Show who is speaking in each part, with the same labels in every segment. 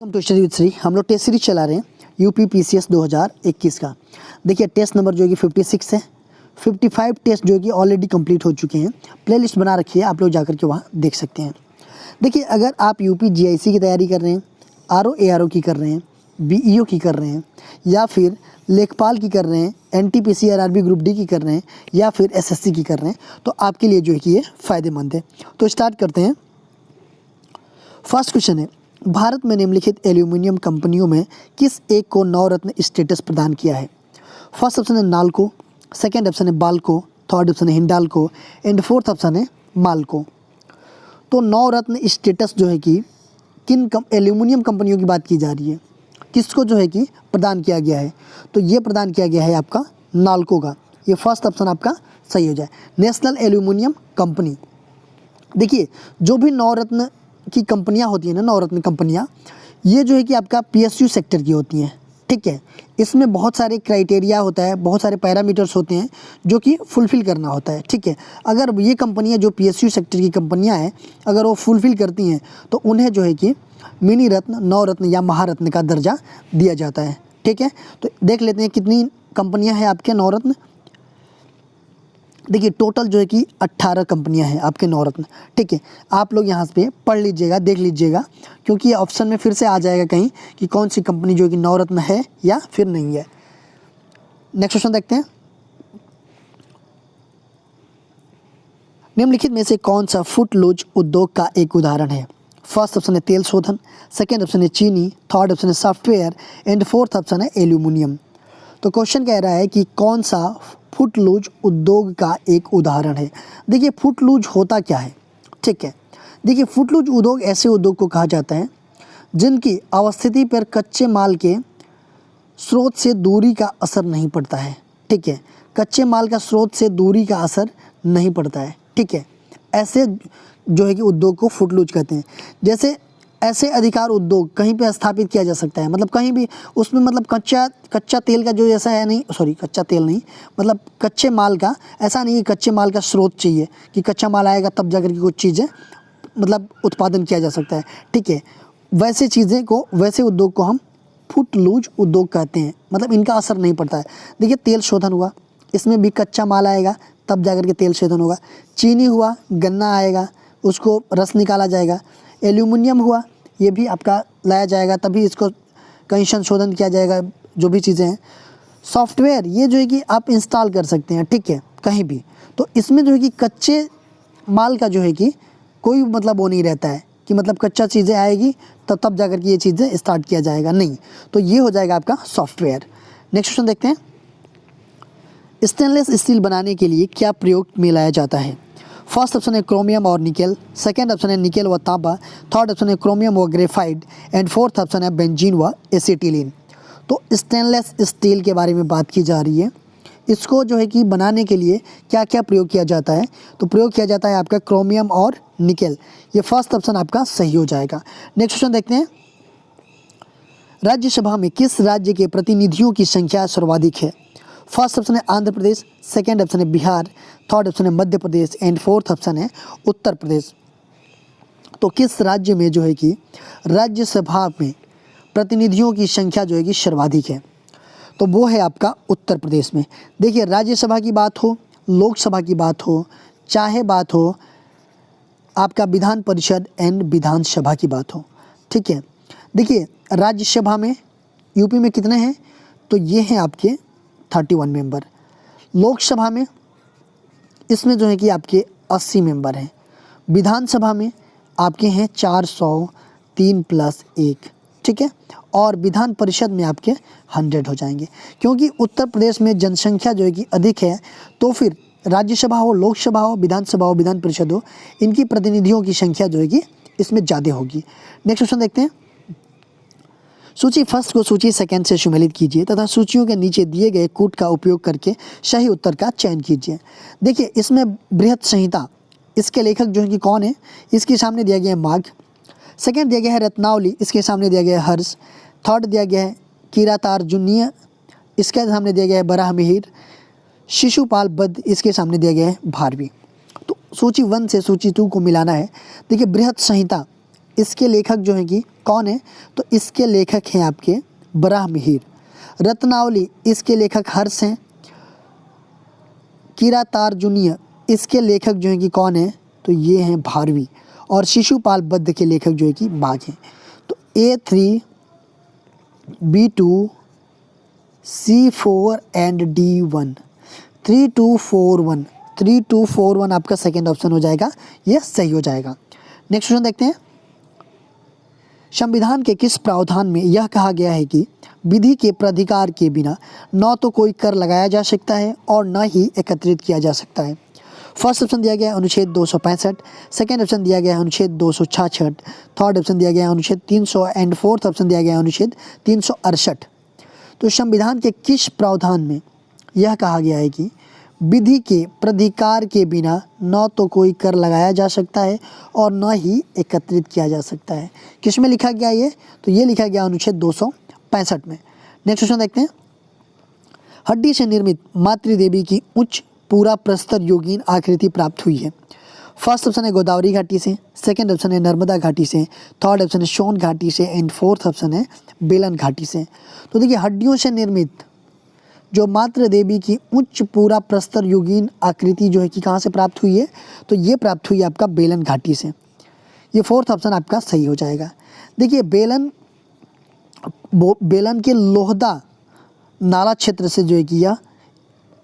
Speaker 1: Welcome to study with Shri. हम लोग test series चला रहे हैं यूपी पीसीएस 2021 का। देखिए टेस्ट नंबर जो है कि 56 है। 55 टेस्ट जो है कि ऑलरेडी कंप्लीट हो चुके हैं। प्लेलिस्ट बना रखी है, आप लोग जाकर के वहाँ देख सकते हैं। देखिए अगर आप यूपी जीआईसी की तैयारी कर रहे हैं, आरओ एआरओ की कर रहे हैं, बीईओ की कर रहे हैं, या फिर लेखपाल की कर रहे हैं, एनटीपीसी आरआरबी ग्रुप डी की कर रहे हैं, या फिर एसएससी की कर रहे हैं, तो आपके लिए जो है कि ये फ़ायदेमंद है। तो स्टार्ट करते हैं। फर्स्ट क्वेश्चन है, भारत में निम्नलिखित एल्यूमिनियम कंपनियों में किस एक को नवरत्न स्टेटस प्रदान किया है? फर्स्ट ऑप्शन है नाल्को, सेकंड ऑप्शन है बाल्को, थर्ड ऑप्शन है हिंडाल्को एंड फोर्थ ऑप्शन है माल्को। तो नवरत्न स्टेटस जो है कि किन एल्यूमिनियम कंपनियों की बात की जा रही है, किसको जो है कि प्रदान किया गया है? तो ये प्रदान किया गया है आपका नाल्को का। ये फर्स्ट ऑप्शन आपका सही हो जाए, नेशनल एल्यूमिनियम कंपनी। देखिए जो भी नवरत्न की कंपनियां होती हैं ना, नवरत्न कंपनियां, ये जो है कि आपका पीएसयू सेक्टर की होती हैं। ठीक है, इसमें बहुत सारे क्राइटेरिया होता है, बहुत सारे पैरामीटर्स होते हैं जो कि फुलफ़िल करना होता है। ठीक है, अगर ये कंपनियां जो पीएसयू सेक्टर की कंपनियां हैं, अगर वो फुलफ़िल करती हैं तो उन्हें जो है कि मिनी रत्न, नवरत्न या महारत्न का दर्जा दिया जाता है। ठीक है, तो देख लेते हैं कितनी कंपनियाँ हैं आपके नवरत्न। देखिए टोटल जो है कि 18 कंपनियां हैं आपके नवरत्न। ठीक है, आप लोग यहाँ पे पढ़ लीजिएगा, देख लीजिएगा, क्योंकि ये ऑप्शन में फिर से आ जाएगा कहीं कि कौन सी कंपनी जो है कि नवरत्न है या फिर नहीं है। नेक्स्ट क्वेश्चन देखते हैं। निम्नलिखित में से कौन सा फुटलूज उद्योग का एक उदाहरण है? फर्स्ट ऑप्शन है तेल शोधन, सेकेंड ऑप्शन है चीनी, थर्ड ऑप्शन है सॉफ्टवेयर एंड फोर्थ ऑप्शन है एल्यूमिनियम। तो क्वेश्चन कह रहा है कि कौन सा फुटलूज उद्योग का एक उदाहरण है। देखिए फुटलूज होता क्या है? ठीक है, देखिए फुटलूज उद्योग ऐसे उद्योग को कहा जाता है जिनकी अवस्थिति पर कच्चे माल के स्रोत से दूरी का असर नहीं पड़ता है। ठीक है, कच्चे माल का स्रोत से दूरी का असर नहीं पड़ता है। ठीक है, ऐसे जो है कि उद्योग को फुटलूज कहते हैं। जैसे ऐसे अधिकार उद्योग कहीं पे स्थापित किया जा सकता है, मतलब कहीं भी उसमें, मतलब कच्चा तेल का जो जैसा है, नहीं सॉरी कच्चा तेल नहीं, मतलब कच्चे माल का, ऐसा नहीं कि कच्चे माल का स्रोत चाहिए कि कच्चा माल आएगा तब जाकर के कुछ चीज़ें मतलब उत्पादन किया जा सकता है। ठीक है, वैसे चीज़ें को, वैसे उद्योग को हम फुटलूज उद्योग कहते हैं, मतलब इनका असर नहीं पड़ता है। देखिए तेल शोधन हुआ, इसमें भी कच्चा माल आएगा तब जाकर के तेल शोधन होगा। चीनी हुआ, गन्ना आएगा, उसको रस निकाला जाएगा। एल्यूमिनियम हुआ, ये भी आपका लाया जाएगा तभी इसको कहीं संशोधन किया जाएगा, जो भी चीज़ें हैं। सॉफ्टवेयर ये जो है कि आप इंस्टॉल कर सकते हैं, ठीक है, कहीं भी। तो इसमें जो है कि कच्चे माल का जो है कि कोई मतलब वो नहीं रहता है कि मतलब कच्चा चीज़ें आएगी तो तब जाकर के ये चीज़ें स्टार्ट किया जाएगा, नहीं। तो ये हो जाएगा आपका सॉफ्टवेयर। नेक्स्ट क्वेश्चन देखते हैं। स्टेनलेस स्टील बनाने के लिए क्या प्रयोग में लाया जाता है? फर्स्ट ऑप्शन है क्रोमियम और निकेल, सेकंड ऑप्शन है निकेल व तांबा, थर्ड ऑप्शन है क्रोमियम व ग्रेफाइट एंड फोर्थ ऑप्शन है बेंजीन व एसिटिलीन। तो स्टेनलेस स्टील के बारे में बात की जा रही है। इसको जो है कि बनाने के लिए क्या क्या प्रयोग किया जाता है? तो प्रयोग किया जाता है आपका क्रोमियम और निकेल। ये फर्स्ट ऑप्शन आपका सही हो जाएगा। नेक्स्ट क्वेश्चन देखते हैं। राज्यसभा में किस राज्य के प्रतिनिधियों की संख्या सर्वाधिक है? फर्स्ट ऑप्शन है आंध्र प्रदेश, सेकेंड ऑप्शन है बिहार, थर्ड ऑप्शन है Madhya Pradesh and fourth option है उत्तर प्रदेश। तो किस राज्य में जो है कि राज्यसभा में प्रतिनिधियों की संख्या जो है कि सर्वाधिक है? तो वो है आपका उत्तर प्रदेश में। देखिए राज्यसभा की बात हो, लोकसभा की बात हो, चाहे बात हो आपका विधान परिषद एंड विधानसभा की बात हो, ठीक है। देखिए राज्यसभा में यूपी में कितने हैं? तो ये हैं आपके 31 मेंबर। लोकसभा में इसमें जो है कि आपके 80 मेंबर हैं। विधानसभा में आपके हैं 403 + 1, ठीक है। और विधान परिषद में आपके 100 हो जाएंगे। क्योंकि उत्तर प्रदेश में जनसंख्या जो है कि अधिक है, तो फिर राज्यसभा हो, लोकसभा हो, विधानसभा हो, विधान परिषद हो, इनकी प्रतिनिधियों की संख्या जो है कि इसमें ज़्यादा होगी। नेक्स्ट क्वेश्चन देखते हैं। सूची फर्स्ट को सूची सेकंड से सम्मिलित कीजिए तथा सूचियों के नीचे दिए गए कूट का उपयोग करके सही उत्तर का चयन कीजिए। देखिए इसमें बृहत संहिता, इसके लेखक जो है कि कौन है? इसके सामने दिया गया है माघ, सेकंड दिया गया है रत्नावली, इसके सामने दिया गया है हर्ष, थर्ड दिया गया है किरातार्जुनीय, इसके सामने दिया गया है बराहमिहिर, शिशुपाल बद्ध, इसके सामने दिया गया है भारवी। तो सूची 1 से सूची 2 को मिलाना है। देखिए बृहत संहिता इसके लेखक जो हैं कि कौन है, तो इसके लेखक हैं आपके बराहमिहिर। रत्नावली इसके लेखक हर्ष हैं। किरातार्जुनीय इसके लेखक जो हैं कि कौन है, तो ये हैं भारवी। और शिशुपाल बद्ध के लेखक जो है कि बाघ हैं। तो A3, B2, C4 and D1। 3241 3241 आपका सेकेंड ऑप्शन हो जाएगा, ये सही हो जाएगा। नेक्स्ट क्वेश्चन देखते हैं। संविधान के किस प्रावधान में यह कहा गया है कि विधि के प्राधिकार के बिना न तो कोई कर लगाया जा सकता है और न ही एकत्रित किया जा सकता है? फर्स्ट ऑप्शन दिया गया है अनुच्छेद 265, सेकेंड ऑप्शन दिया गया है अनुच्छेद 266, थर्ड ऑप्शन दिया गया है अनुच्छेद 300 एंड फोर्थ ऑप्शन दिया गया है अनुच्छेद 368। तो संविधान के किस प्रावधान में यह कहा गया है कि विधि के प्राधिकार के बिना न तो कोई कर लगाया जा सकता है और न ही एकत्रित किया जा सकता है? किस में लिखा गया ये, तो ये लिखा गया अनुच्छेद 265 में। नेक्स्ट क्वेश्चन देखते हैं। हड्डी से निर्मित मातृदेवी की उच्च पूरा प्रस्तर योगीन आकृति प्राप्त हुई है। फर्स्ट ऑप्शन है गोदावरी घाटी से, सेकंड ऑप्शन है नर्मदा घाटी से, थर्ड ऑप्शन है सोन घाटी से एंड फोर्थ ऑप्शन है बेलन घाटी से। तो देखिए हड्डियों से निर्मित जो मातृ देवी की उच्च पूरा प्रस्तर योगीन आकृति जो है कि कहाँ से प्राप्त हुई है, तो ये प्राप्त हुई है आपका बेलन घाटी से। ये फोर्थ ऑप्शन आपका सही हो जाएगा। देखिए बेलन के लोहदा नाला क्षेत्र से जो है कि यह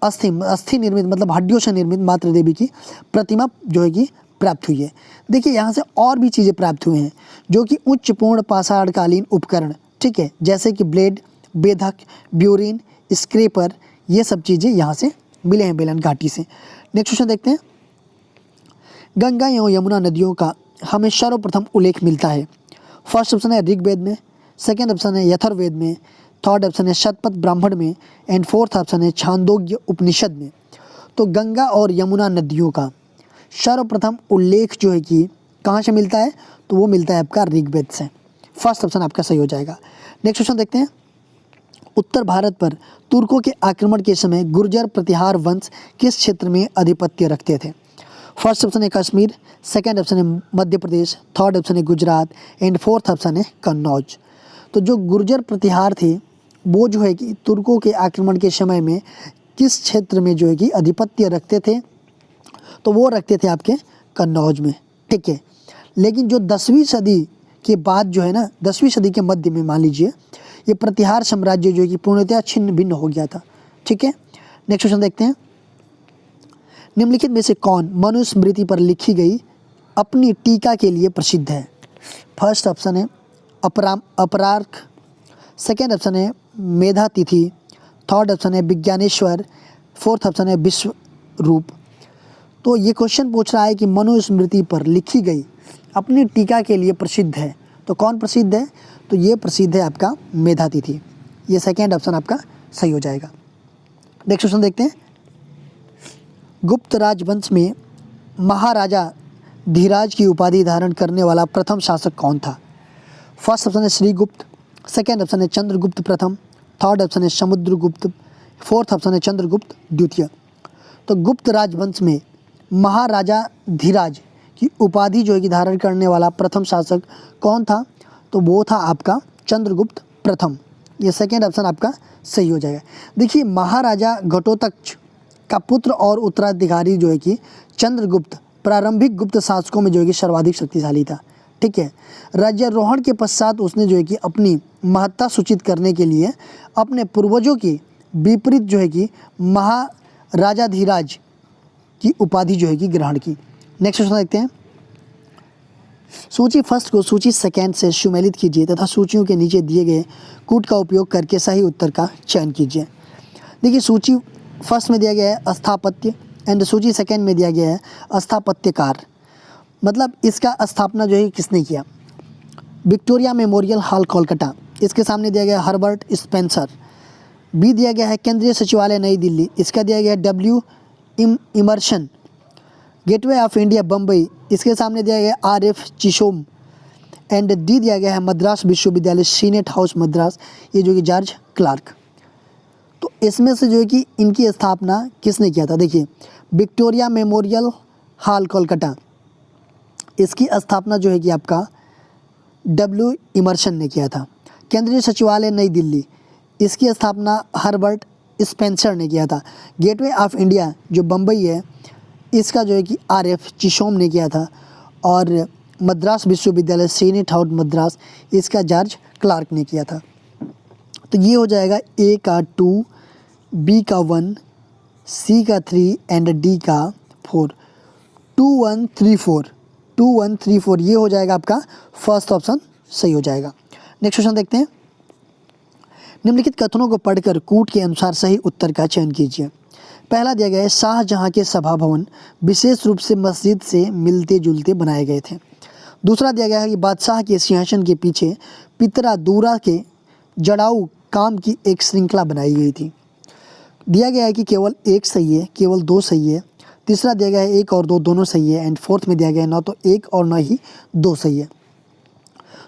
Speaker 1: अस्थि निर्मित मतलब हड्डियों से निर्मित मातृ देवी की प्रतिमा जो है कि प्राप्त हुई है। देखिए यहाँ से और भी चीज़ें प्राप्त हुई हैं जो कि उच्च पूर्ण पाषाणकालीन उपकरण, ठीक है, जैसे कि ब्लेड, बेधक, ब्यूरिन, स्क्रेपर, ये सब चीज़ें यहाँ से मिले हैं बेलन घाटी से। नेक्स्ट क्वेश्चन देखते हैं। गंगा एवं यमुना नदियों का हमें सर्वप्रथम उल्लेख मिलता है। फर्स्ट ऑप्शन है ऋग्वेद में, सेकेंड ऑप्शन है यथुर्वेद में, थर्ड ऑप्शन है शतपथ ब्राह्मण में एंड फोर्थ ऑप्शन है छांदोग्य उपनिषद में। तो गंगा और यमुना नदियों का सर्वप्रथम उल्लेख जो है कि कहाँ से मिलता है, तो वो मिलता है आपका ऋग्वेद से। फर्स्ट ऑप्शन आपका सही हो जाएगा। नेक्स्ट क्वेश्चन देखते हैं। उत्तर भारत पर तुर्कों के आक्रमण के समय गुर्जर प्रतिहार वंश किस क्षेत्र में आधिपत्य रखते थे? फर्स्ट ऑप्शन है कश्मीर, सेकेंड ऑप्शन है मध्य प्रदेश, थर्ड ऑप्शन है गुजरात एंड फोर्थ ऑप्शन है कन्नौज। तो जो गुर्जर प्रतिहार थे वो जो है कि तुर्कों के आक्रमण के समय में किस क्षेत्र में जो है कि आधिपत्य रखते थे, तो वो रखते थे आपके कन्नौज में, ठीक है। लेकिन जो 10वीं सदी के बाद जो है ना, 10वीं सदी के मध्य में मान लीजिए ये प्रतिहार साम्राज्य जो है कि पूर्णतः छिन्न भिन्न हो गया था, ठीक है। नेक्स्ट क्वेश्चन देखते हैं। निम्नलिखित में से कौन मनुस्मृति पर लिखी गई अपनी टीका के लिए प्रसिद्ध है? फर्स्ट ऑप्शन है अपरार्क, सेकेंड ऑप्शन है मेधातिथि, थर्ड ऑप्शन है विज्ञानेश्वर, फोर्थ ऑप्शन है विश्वरूप। तो ये क्वेश्चन पूछ रहा है कि मनुस्मृति पर लिखी गई अपनी टीका के लिए प्रसिद्ध है, तो कौन प्रसिद्ध है, तो ये प्रसिद्ध है आपका मेधातिथि। ये सेकेंड ऑप्शन आपका सही हो जाएगा। नेक्स्ट क्वेश्चन देखते हैं। गुप्त राजवंश में महाराजा धीराज की उपाधि धारण करने वाला प्रथम शासक कौन था? फर्स्ट ऑप्शन है श्रीगुप्त, सेकेंड ऑप्शन है चंद्रगुप्त प्रथम, थर्ड ऑप्शन है समुद्रगुप्त, फोर्थ ऑप्शन है चंद्रगुप्त द्वितीय। तो गुप्त राजवंश में महाराजा धीराज की उपाधि जो है कि धारण करने वाला प्रथम शासक कौन था, तो वो था आपका चंद्रगुप्त प्रथम। ये सेकेंड ऑप्शन आपका सही हो जाएगा। देखिए महाराजा घटोत्कच का पुत्र और उत्तराधिकारी जो है कि चंद्रगुप्त प्रारंभिक गुप्त शासकों में जो है कि सर्वाधिक शक्तिशाली था, ठीक है। राज्यारोहण के पश्चात उसने जो है कि अपनी महत्ता सूचित करने के लिए अपने पूर्वजों के विपरीत जो है कि महाराजाधिराज की उपाधि जो है कि ग्रहण की। नेक्स्ट क्वेश्चन देखते हैं। सूची फर्स्ट को सूची सेकेंड से सुमेलित कीजिए तथा सूचियों के नीचे दिए गए कूट का उपयोग करके सही उत्तर का चयन कीजिए। देखिए सूची फर्स्ट में दिया गया है स्थापत्य एंड सूची सेकेंड में दिया गया है स्थापत्यकार, मतलब इसका स्थापना जो है किसने किया? विक्टोरिया मेमोरियल हॉल कोलकाता, इसके सामने दिया गया हर्बर्ट स्पेंसर। बी दिया गया है केंद्रीय सचिवालय नई दिल्ली, इसका दिया गया है W Emerson. Gateway of India Bombay, इसके सामने दिया गया RF चिशोम। एंड डी दिया गया है मद्रास विश्वविद्यालय सीनेट हाउस मद्रास, ये जो कि जॉर्ज क्लार्क। तो इसमें से जो है कि इनकी स्थापना किसने किया था? देखिए विक्टोरिया मेमोरियल हॉल कोलकाता, इसकी स्थापना जो है कि आपका डब्ल्यू इमर्सन ने किया था। केंद्रीय सचिवालय नई दिल्ली, इसकी स्थापना हर्बर्ट स्पेंसर ने किया था। गेटवे ऑफ इंडिया जो बम्बई है, इसका जो है कि आर.एफ. चिशोम ने किया था। और मद्रास विश्वविद्यालय सीनेट हाउस मद्रास, इसका जॉर्ज क्लार्क ने किया था। तो ये हो जाएगा ए का 2, बी का 1, सी का 3 एंड डी का 4। 2 1 3 4, 2 1 3 4 ये हो जाएगा आपका फर्स्ट ऑप्शन सही हो जाएगा। नेक्स्ट क्वेश्चन देखते हैं। निम्नलिखित कथनों को पढ़कर कूट के अनुसार सही उत्तर का चयन कीजिए। पहला दिया गया है शाहजहां के सभा भवन विशेष रूप से मस्जिद से मिलते जुलते बनाए गए थे। दूसरा दिया गया है कि बादशाह के सिंहासन के पीछे पितरा दूरा के जड़ाऊ काम की एक श्रृंखला बनाई गई थी। दिया गया है कि केवल एक सही है, केवल 2 सही है। तीसरा दिया गया है 1 और 2 दोनों सही है। एंड फोर्थ में दिया गया है न तो 1 और न ही 2 सही है।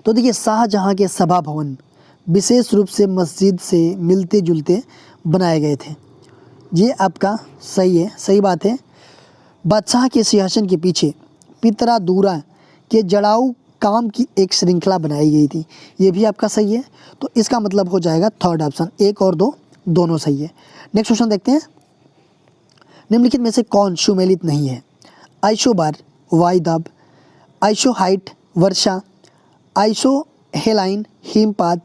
Speaker 1: तो देखिए शाहजहां के सभा भवन विशेष रूप से मस्जिद से मिलते जुलते बनाए गए थे, ये आपका सही है, सही बात है। बादशाह के सिंहासन के पीछे पितरा दूरा के जड़ाऊ काम की एक श्रृंखला बनाई गई थी, ये भी आपका सही है। तो इसका मतलब हो जाएगा थर्ड ऑप्शन, 1 और 2 दोनों सही है। नेक्स्ट क्वेश्चन देखते हैं। निम्नलिखित में से कौन सुमेलित नहीं है? आइसोबार वायुदाब, आइसोहाइट वर्षा, आइसोहेलाइन हिमपात,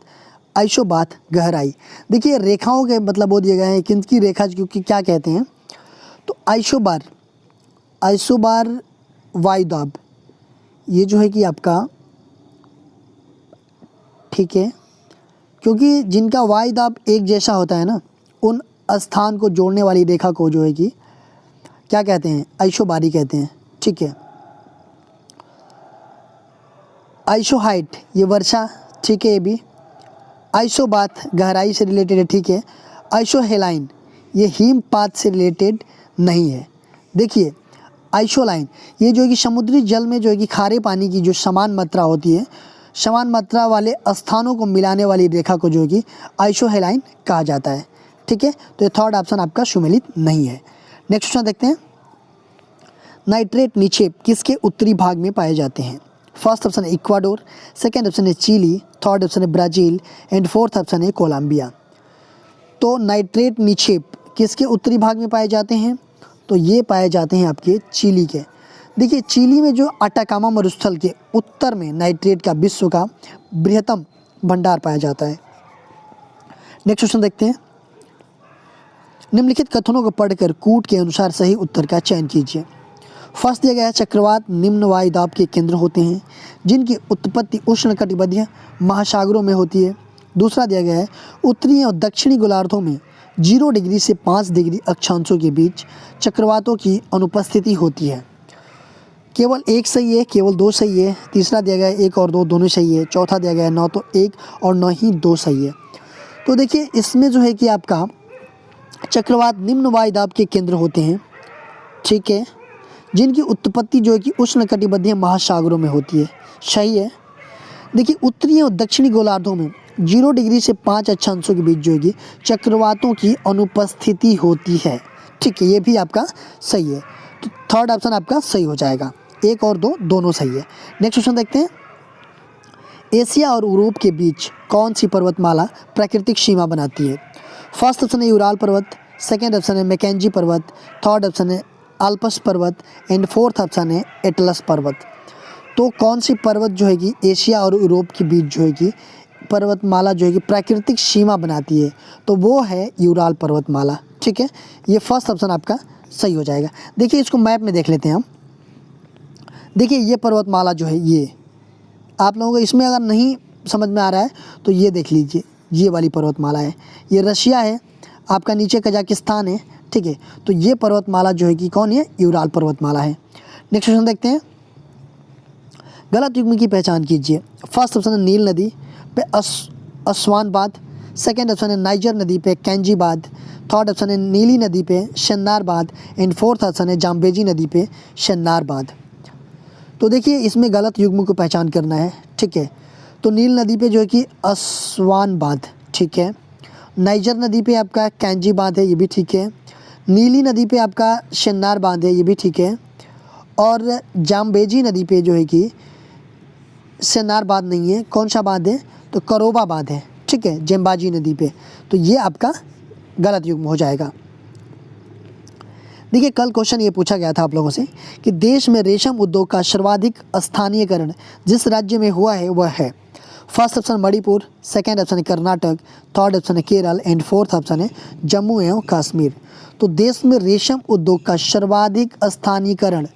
Speaker 1: आइसोबाथ गहराई। देखिए रेखाओं के मतलब वो दिए गए हैं किनकी रेखा, क्योंकि क्या कहते हैं। तो आइसोबार वायुदाब ये जो है कि आपका ठीक है, क्योंकि जिनका वायुदाब एक जैसा होता है ना, उन स्थान को जोड़ने वाली रेखा को जो है कि क्या कहते हैं, आइसोबारी कहते हैं। ठीक है। आइसोहाइट ये वर्षा, ठीक है ये भी। आइसोबाथ गहराई से रिलेटेड है, ठीक है। आइसोहेलाइन ये हिमपात से रिलेटेड नहीं है। देखिए आइसोलाइन ये जो है कि समुद्री जल में जो है कि खारे पानी की जो समान मात्रा होती है, समान मात्रा वाले स्थानों को मिलाने वाली रेखा को जो है कि आइसोहेलाइन कहा जाता है। ठीक है, तो ये थर्ड ऑप्शन आपका सुमेलित नहीं है। नेक्स्ट क्वेश्चन देखते हैं। नाइट्रेट निक्षेप किसके उत्तरी भाग में पाए जाते हैं? फर्स्ट ऑप्शन है इक्वाडोर, सेकेंड ऑप्शन है चिली, थर्ड ऑप्शन है ब्राज़ील एंड फोर्थ ऑप्शन है कोलंबिया। तो नाइट्रेट निक्षेप किसके उत्तरी भाग में पाए जाते हैं? तो ये पाए जाते हैं आपके चिली के। देखिए चिली में जो अटाकामा मरुस्थल के उत्तर में नाइट्रेट का विश्व का बृहत्तम भंडार पाया जाता है। नेक्स्ट क्वेश्चन देखते हैं। निम्नलिखित कथनों को पढ़कर कूट के अनुसार सही उत्तर का चयन कीजिए। फर्स्ट दिया गया है चक्रवात निम्न वायुदाब के केंद्र होते हैं जिनकी उत्पत्ति उष्णकटिबंधीय महासागरों में होती है। दूसरा दिया गया है उत्तरी और दक्षिणी गोलार्धों में 0 डिग्री से 5 डिग्री अक्षांशों के बीच चक्रवातों की अनुपस्थिति होती है। केवल 1 सही है, केवल 2 सही है। तीसरा दिया गया है 1 और 2 दोनों सही है। चौथा दिया गया है न तो 1 और न ही 2 सही है। तो देखिए इसमें जो है कि आपका चक्रवात निम्न वायुदाब के केंद्र होते हैं, ठीक है, जिनकी उत्पत्ति जो है कि उष्णकटिबंधीय महासागरों में होती है, सही है। देखिए उत्तरी और दक्षिणी गोलार्धों में 0 डिग्री से 5 अक्षांशों के बीच जो है कि चक्रवातों की अनुपस्थिति होती है, ठीक है, ये भी आपका सही है। तो थर्ड ऑप्शन आपका सही हो जाएगा, 1 और 2 दोनों सही है। नेक्स्ट क्वेश्चन देखते हैं। एशिया और यूरोप के बीच कौन सी पर्वतमाला प्राकृतिक सीमा बनाती है? फर्स्ट ऑप्शन है यूराल पर्वत, सेकेंड ऑप्शन है मैकेंजी पर्वत, थर्ड ऑप्शन है आल्प्स पर्वत एंड फोर्थ ऑप्शन है एटलस पर्वत। तो कौन सी पर्वत जो है कि एशिया और यूरोप के बीच जो है कि पर्वतमाला जो है कि प्राकृतिक सीमा बनाती है? तो वो है यूराल पर्वतमाला, ठीक है, ये फर्स्ट ऑप्शन आपका सही हो जाएगा। देखिए इसको मैप में देख लेते हैं हम। देखिए ये पर्वतमाला जो है, ये आप लोगों को इसमें अगर नहीं समझ में आ रहा है तो ये देख लीजिए, ये वाली पर्वतमाला है, ये रशिया है, आपका नीचे कजाकिस्तान है, ठीक है। तो ये पर्वतमाला जो है कि कौन है? यूराल पर्वतमाला है। नेक्स्ट क्वेश्चन देखते हैं। गलत युग्म की पहचान कीजिए। फर्स्ट ऑप्शन है नील नदी पे अस्वान बांध, सेकेंड ऑप्शन है नाइजर नदी पे कैंजी बांध, थर्ड ऑप्शन है नीली नदी पे शन्नार बांध एंड फोर्थ ऑप्शन है जाम्बेजी नदी पे शन्नार बांध। तो देखिए इसमें गलत युग्म को पहचान करना है, ठीक है। तो नील नदी पे जो है कि अस्वान बांध, ठीक है। नाइजर नदी पे आपका कैंजी बांध है, ये भी ठीक है। नीली नदी पे आपका शन्नार बांध है, ये भी ठीक है। और जाम्बेजी नदी पे जो है कि इससे नार बांध नहीं है, कौन सा बांध है, तो करोबा बांध है, ठीक है, जेम्बाजी नदी पे। तो ये आपका गलत युग्म हो जाएगा। देखिए कल क्वेश्चन ये पूछा गया था आप लोगों से कि देश में रेशम उद्योग का सर्वाधिक स्थानीयकरण जिस राज्य में हुआ है वह है। First option Manipur, second option है कर्नाटक, थर्ड ऑप्शन है केरल एंड फोर्थ ऑप्शन है जम्मू एवं कश्मीर। तो देश में रेशम उद्योग का सर्वाधिक स्थानीयकरण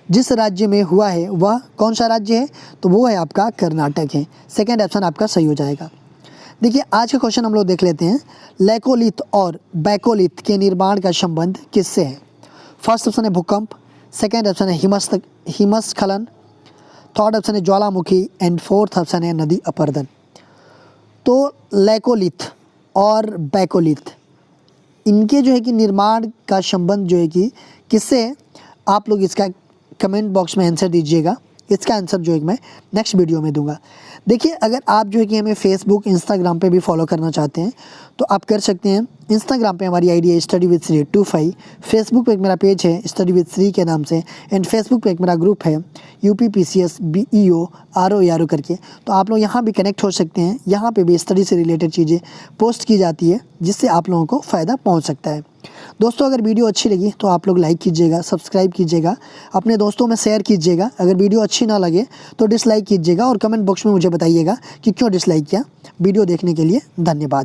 Speaker 1: जिस राज्य में हुआ है वह कौन सा राज्य है, तो वो है आपका कर्नाटक है। सेकंड ऑप्शन आपका सही हो जाएगा। देखिए आज का क्वेश्चन हम लोग देख लेते हैं। लेकोलिथ और बैकोलिथ के निर्माण का संबंध किससे है। फर्स्ट ऑप्शन है भूकंप, सेकंड ऑप्शन है हिमस्खलन, थर्ड ऑप्शन है ज्वालामुखी एंड फोर्थ ऑप्शन है नदी अपरदन। तो लेकोलिथ और बैकोलिथ इनके जो है कि निर्माण का संबंध जो है कि किससे है, आप लोग इसका कमेंट बॉक्स में आंसर दीजिएगा। इसका आंसर जो है मैं नेक्स्ट वीडियो में दूंगा। देखिए अगर आप जो है कि हमें फेसबुक इंस्टाग्राम पे भी फॉलो करना चाहते हैं तो आप कर सकते हैं। इंस्टाग्राम पे हमारी आईडी है स्टडी विद श्री 25, फेसबुक पे एक मेरा पेज है स्टडी विद श्री के नाम से, एंड फेसबुक पे एक मेरा ग्रुप है UPPCS BEO RO करके। तो आप लोग यहाँ भी कनेक्ट हो सकते हैं। यहाँ पे भी स्टडी से रिलेटेड चीज़ें पोस्ट की जाती है जिससे आप लोगों को फ़ायदा पहुँच सकता है। दोस्तों अगर वीडियो अच्छी लगी तो आप लोग लाइक कीजिएगा, सब्सक्राइब कीजिएगा, अपने दोस्तों में शेयर कीजिएगा। अगर वीडियो अच्छी ना लगे तो डिसलाइक कीजिएगा और कमेंट बॉक्स में मुझे बताइएगा कि क्यों डिसलाइक किया। वीडियो देखने के लिए धन्यवाद।